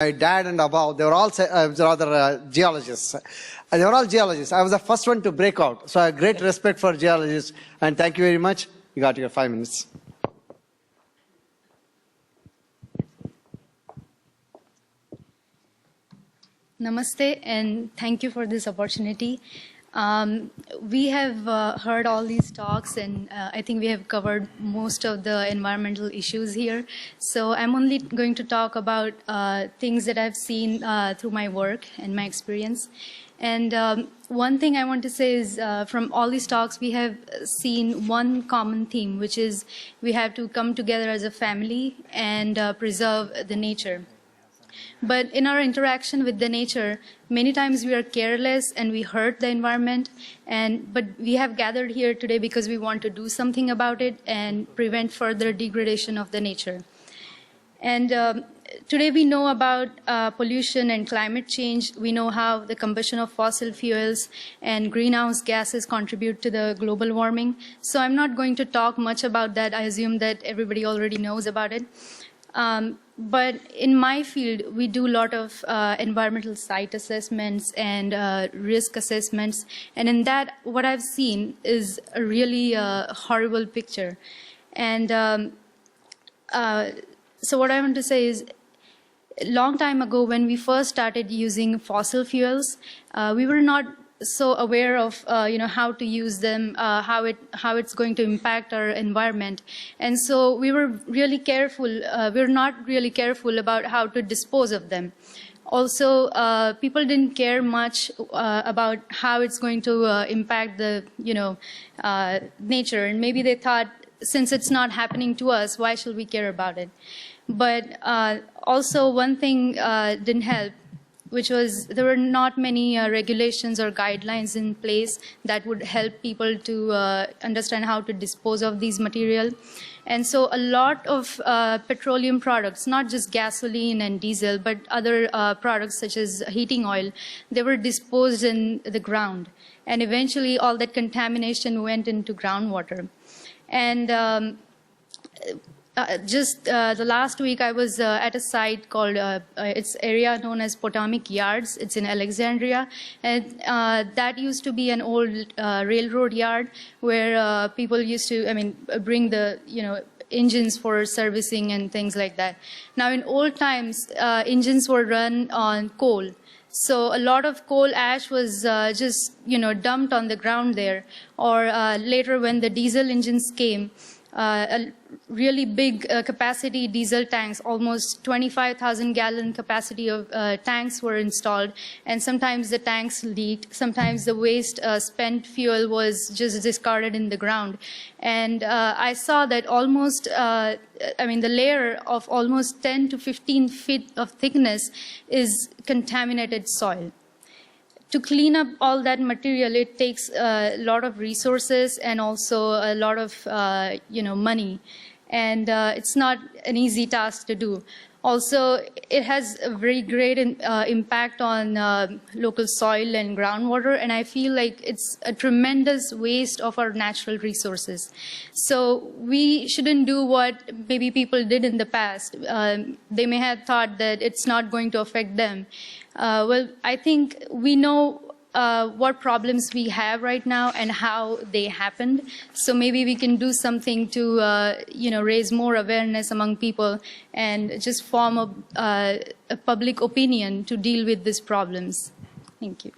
My dad and above, they were all geologists. They were all geologists. I was the first one to break out. So I have great respect for geologists. And thank you very much. You got your 5 minutes. Namaste, and thank you for this opportunity. We have heard all these talks, and I think we have covered most of the environmental issues here. So I'm only going to talk about things that I've seen through my work and my experience. And one thing I want to say is from all these talks, we have seen one common theme, which is we have to come together as a family and preserve the nature. But in our interaction with the nature, many times we are careless and we hurt the environment. But we have gathered here today because we want to do something about it and prevent further degradation of the nature. And today we know about pollution and climate change. We know how the combustion of fossil fuels and greenhouse gases contribute to the global warming. So I'm not going to talk much about that. I assume that everybody already knows about it. But in my field, we do a lot of environmental site assessments and risk assessments. And in that, what I've seen is a really horrible picture. And so what I want to say is, a long time ago, when we first started using fossil fuels, we were not so aware of how to use them, how it's going to impact our environment, and so we were really careful. We're not really careful about how to dispose of them. Also, people didn't care much about how it's going to impact the nature, and maybe they thought, since it's not happening to us, why should we care about it? But also, one thing didn't help, which was there were not many regulations or guidelines in place that would help people to understand how to dispose of these material. And so a lot of petroleum products, not just gasoline and diesel, but other products such as heating oil, they were disposed in the ground. And eventually all that contamination went into groundwater. And just the last week, I was at a site called, it's area known as Potomac Yards. It's in Alexandria. And that used to be an old railroad yard where people used to, bring the, engines for servicing and things like that. Now, in old times, engines were run on coal. So a lot of coal ash was just, dumped on the ground there. Or later, when the diesel engines came, a really big capacity diesel tanks, almost 25,000 gallon capacity of tanks were installed, and sometimes the tanks leaked, sometimes the waste spent fuel was just discarded in the ground. And I saw that almost, the layer of almost 10 to 15 feet of thickness is contaminated soil. To clean up all that material, it takes a lot of resources and also a lot of money. And it's not an easy task to do. Also, it has a very great impact on local soil and groundwater, and I feel like it's a tremendous waste of our natural resources. So we shouldn't do what maybe people did in the past. They may have thought that it's not going to affect them. Well, I think we know what problems we have right now and how they happened. So maybe we can do something to, raise more awareness among people and just form a public opinion to deal with these problems. Thank you.